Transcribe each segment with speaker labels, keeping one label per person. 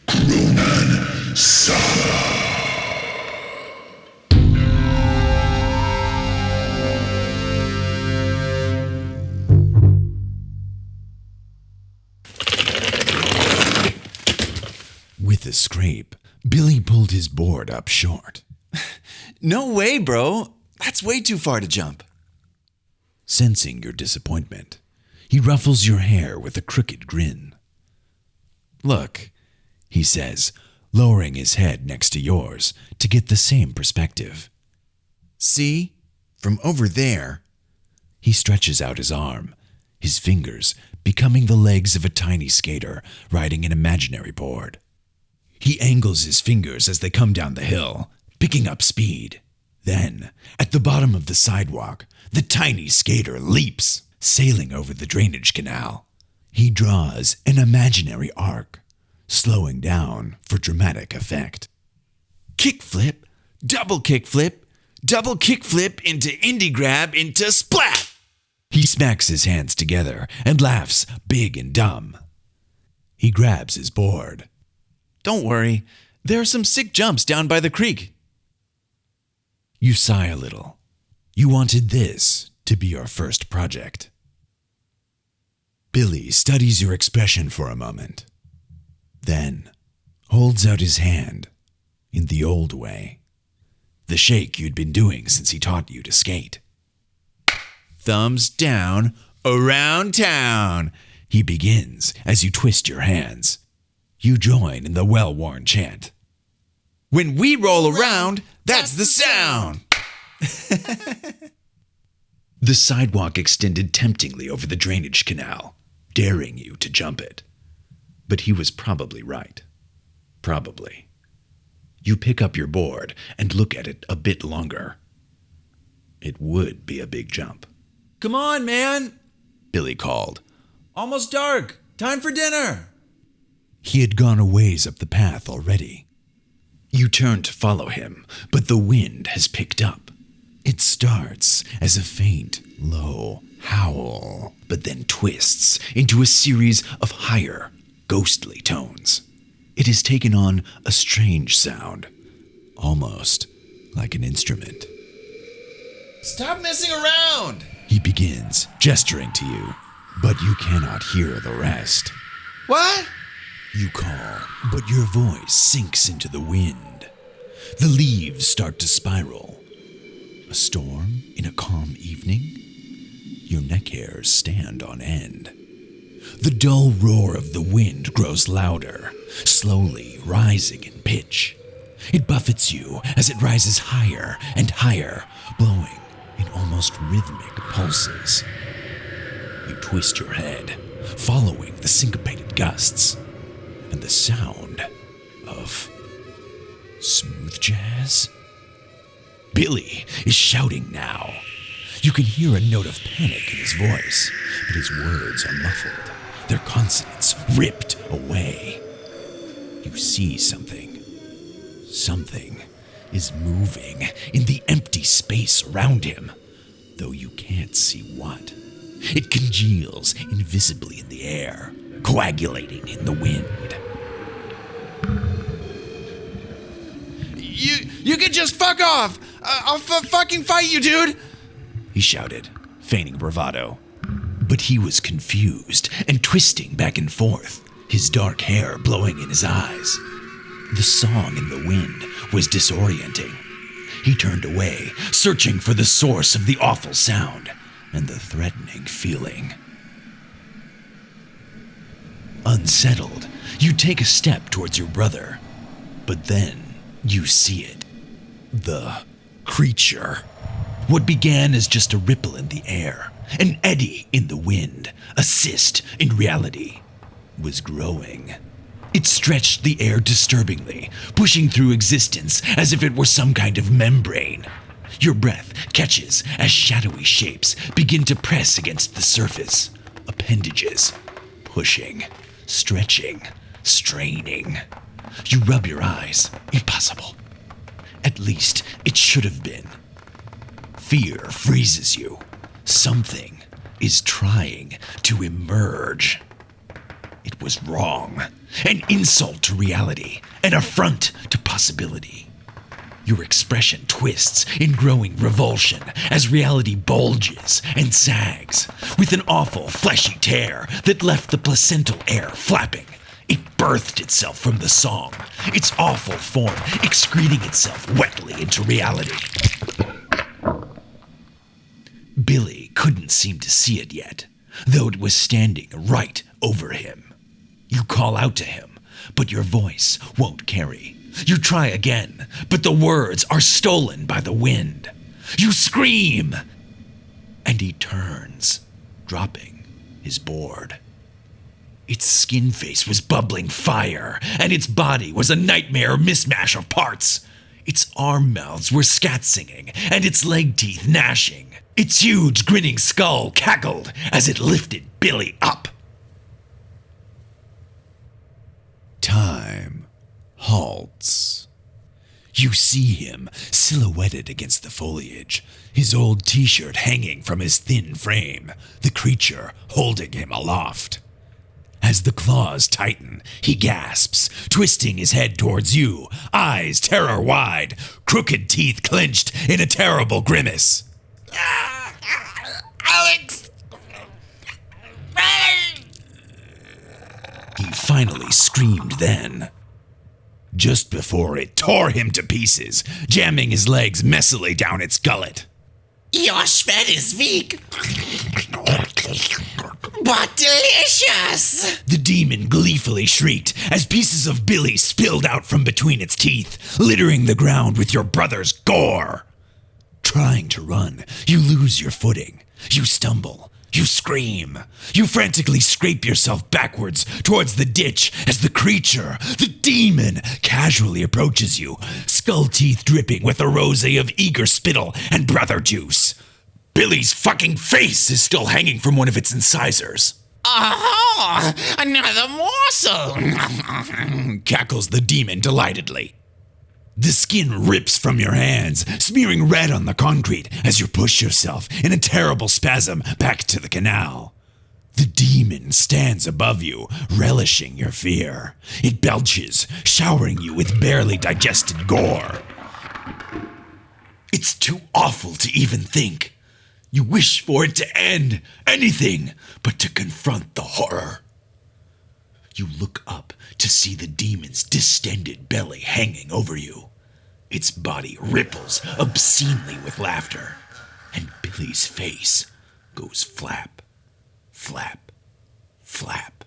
Speaker 1: CRONAN SAGA.
Speaker 2: With a scrape, Billy pulled his board up short.
Speaker 3: No way, bro. That's way too far to jump.
Speaker 2: Sensing your disappointment, he ruffles your hair with a crooked grin. Look, he says, lowering his head next to yours to get the same perspective.
Speaker 3: See? From over there.
Speaker 2: He stretches out his arm, his fingers becoming the legs of a tiny skater riding an imaginary board. He angles his fingers as they come down the hill, picking up speed. Then, at the bottom of the sidewalk, the tiny skater leaps, sailing over the drainage canal. He draws an imaginary arc, slowing down for dramatic effect.
Speaker 3: Kickflip, double kickflip into indie grab into splat!
Speaker 2: He smacks his hands together and laughs big and dumb. He grabs his board.
Speaker 3: Don't worry, there are some sick jumps down by the creek.
Speaker 2: You sigh a little. You wanted this to be your first project. Billy studies your expression for a moment, then holds out his hand in the old way, the shake you'd been doing since he taught you to skate.
Speaker 3: Thumbs down, around town,
Speaker 2: he begins as you twist your hands. You join in the well-worn chant.
Speaker 3: When we roll around, that's the sound.
Speaker 2: The sidewalk extended temptingly over the drainage canal, daring you to jump it. But he was probably right. Probably. You pick up your board and look at it a bit longer. It would be a big jump.
Speaker 3: Come on, man,
Speaker 2: Billy called.
Speaker 3: Almost dark. Time for dinner.
Speaker 2: He had gone a ways up the path already. You turn to follow him, but the wind has picked up. It starts as a faint, low howl, but then twists into a series of higher, ghostly tones. It has taken on a strange sound, almost like an instrument.
Speaker 3: Stop messing around,
Speaker 2: he begins, gesturing to you, but you cannot hear the rest.
Speaker 3: What?
Speaker 2: You call, but your voice sinks into the wind. The leaves start to spiral. A storm in a calm evening? Your neck hairs stand on end. The dull roar of the wind grows louder, slowly rising in pitch. It buffets you as it rises higher and higher, blowing in almost rhythmic pulses. You twist your head, following the syncopated gusts. And the sound of smooth jazz? Billy is shouting now. You can hear a note of panic in his voice, but his words are muffled, their consonants ripped away. You see something. Something is moving in the empty space around him, though you can't see what. It congeals invisibly in the air, coagulating in the wind.
Speaker 3: You can just fuck off! I'll fucking fight you, dude!
Speaker 2: He shouted, feigning bravado. But he was confused and twisting back and forth, his dark hair blowing in his eyes. The song in the wind was disorienting. He turned away, searching for the source of the awful sound and the threatening feeling. Unsettled, you take a step towards your brother, but then you see it. The creature. What began as just a ripple in the air, an eddy in the wind, a cyst in reality, was growing. It stretched the air disturbingly, pushing through existence as if it were some kind of membrane. Your breath catches as shadowy shapes begin to press against the surface, appendages pushing, stretching, straining. You rub your eyes. Impossible. At least it should have been. Fear freezes you. Something is trying to emerge. It was wrong. An insult to reality, an affront to possibility. Your expression twists in growing revulsion as reality bulges and sags, with an awful fleshy tear that left the placental air flapping. It birthed itself from the song, its awful form excreting itself wetly into reality. Billy couldn't seem to see it yet, though it was standing right over him. You call out to him, but your voice won't carry. You try again, but the words are stolen by the wind. You scream, and he turns, dropping his board. Its skin face was bubbling fire, and its body was a nightmare mismatch of parts. Its arm mouths were scat singing, and its leg teeth gnashing. Its huge grinning skull cackled as it lifted Billy up. Time halts. You see him silhouetted against the foliage, his old t-shirt hanging from his thin frame, the creature holding him aloft. As the claws tighten, he gasps, twisting his head towards you, eyes terror wide, crooked teeth clenched in a terrible grimace.
Speaker 3: Alex!
Speaker 2: He finally screamed then, just before it tore him to pieces, jamming his legs messily down its gullet.
Speaker 3: Your spread is weak, but delicious!
Speaker 2: The demon gleefully shrieked as pieces of Billy spilled out from between its teeth, littering the ground with your brother's gore. Trying to run, you lose your footing. You stumble. You scream. You frantically scrape yourself backwards towards the ditch as the creature, the demon, casually approaches you, skull teeth dripping with a rosé of eager spittle and brother juice. Billy's fucking face is still hanging from one of its incisors.
Speaker 3: Aha! Another morsel!
Speaker 2: Cackles the demon delightedly. The skin rips from your hands, smearing red on the concrete as you push yourself in a terrible spasm back to the canal. The demon stands above you, relishing your fear. It belches, showering you with barely digested gore. It's too awful to even think. You wish for it to end, anything but to confront the horror. You look up to see the demon's distended belly hanging over you. Its body ripples obscenely with laughter, and Billy's face goes flap, flap, flap.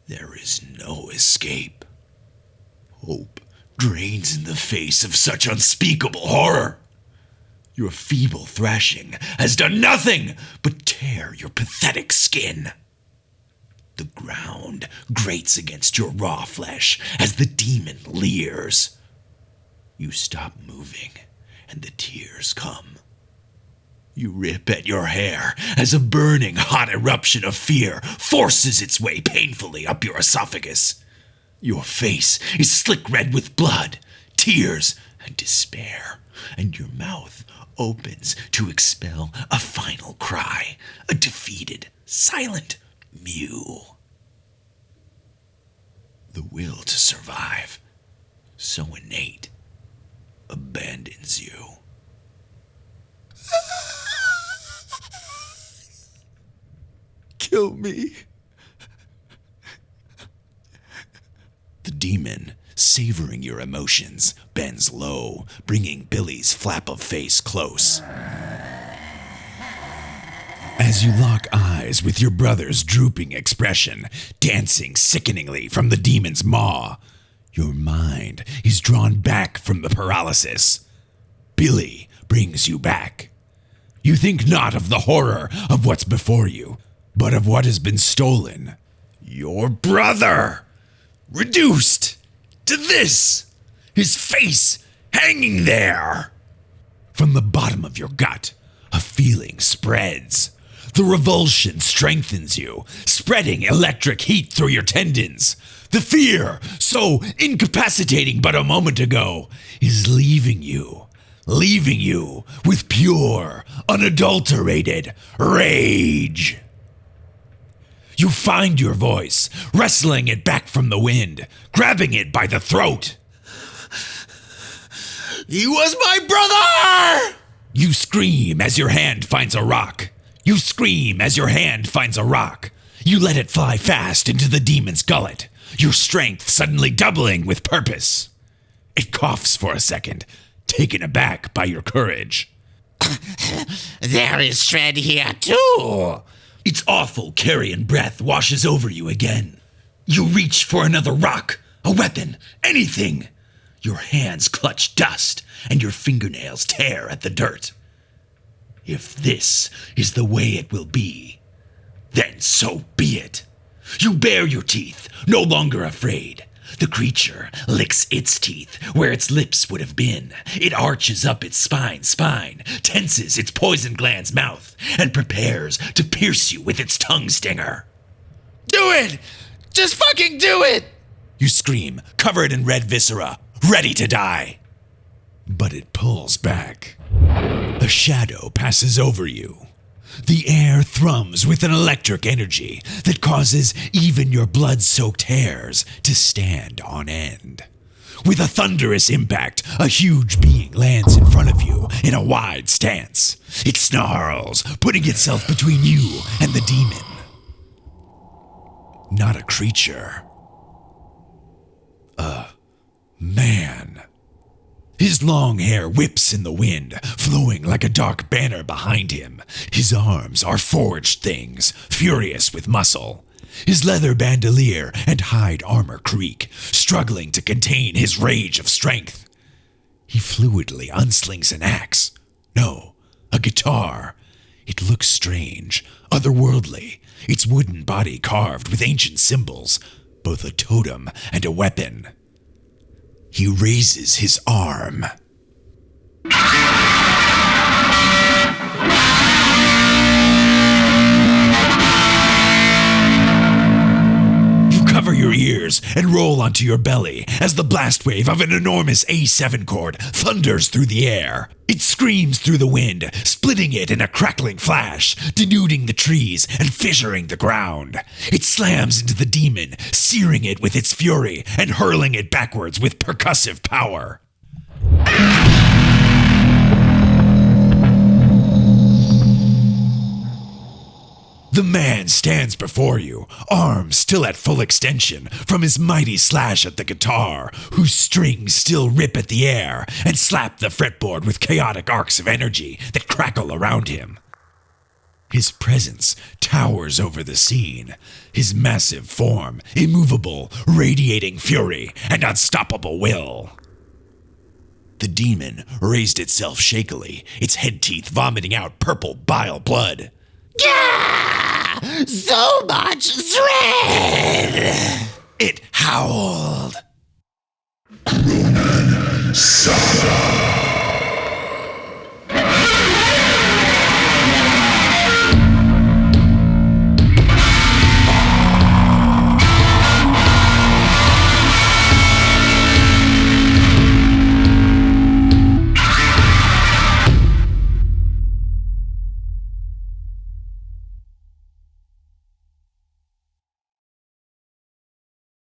Speaker 2: There is no escape. Hope drains in the face of such unspeakable horror. Your feeble thrashing has done nothing but tear your pathetic skin. The ground grates against your raw flesh as the demon leers. You stop moving, and the tears come. You rip at your hair as a burning hot eruption of fear forces its way painfully up your esophagus. Your face is slick red with blood, tears, and despair, and your mouth opens to expel a final cry, a defeated, silent mew. The will to survive, so innate, abandons you. Kill me. The demon, savoring your emotions, bends low, bringing Billy's flap of face close. As you lock eyes with your brother's drooping expression, dancing sickeningly from the demon's maw, your mind is drawn back from the paralysis. Billy brings you back. You think not of the horror of what's before you, but of what has been stolen. Your brother! Reduced to this! His face hanging there! From the bottom of your gut, a feeling spreads. The revulsion strengthens you, spreading electric heat through your tendons. The fear, so incapacitating but a moment ago, is leaving you with pure, unadulterated rage. You find your voice, wrestling it back from the wind, grabbing it by the throat.
Speaker 3: He was my brother!
Speaker 2: You scream as your hand finds a rock. You scream as your hand finds a rock. You let it fly fast into the demon's gullet, your strength suddenly doubling with purpose. It coughs for a second, taken aback by your courage.
Speaker 3: There is Shred here too.
Speaker 2: Its awful carrion breath washes over you again. You reach for another rock, a weapon, anything. Your hands clutch dust, and your fingernails tear at the dirt. If this is the way it will be, then so be it. You bare your teeth, no longer afraid. The creature licks its teeth where its lips would have been. It arches up its spine, tenses its poison gland's mouth, and prepares to pierce you with its tongue stinger.
Speaker 3: Do it! Just fucking do it!
Speaker 2: You scream, covered in red viscera, ready to die. But it pulls back. A shadow passes over you. The air thrums with an electric energy that causes even your blood-soaked hairs to stand on end. With a thunderous impact, a huge being lands in front of you in a wide stance. It snarls, putting itself between you and the demon. Not a creature. A man. His long hair whips in the wind, flowing like a dark banner behind him. His arms are forged things, furious with muscle. His leather bandolier and hide armor creak, struggling to contain his rage of strength. He fluidly unslings an axe. No, a guitar. It looks strange, otherworldly, its wooden body carved with ancient symbols, both a totem and a weapon. He raises his arm. You cover your ears and roll onto your belly as the blast wave of an enormous A7 chord thunders through the air. It screams through the wind, splitting it in a crackling flash, denuding the trees and fissuring the ground. It slams into the demon, searing it with its fury and hurling it backwards with percussive power. The man stands before you, arms still at full extension from his mighty slash at the guitar, whose strings still rip at the air and slap the fretboard with chaotic arcs of energy that crackle around him. His presence towers over the scene, his massive form immovable, radiating fury and unstoppable will. The demon raised itself shakily, its head teeth vomiting out purple bile blood.
Speaker 3: Yeah! So much thread!
Speaker 2: It howled.
Speaker 1: CRONAN SAGA.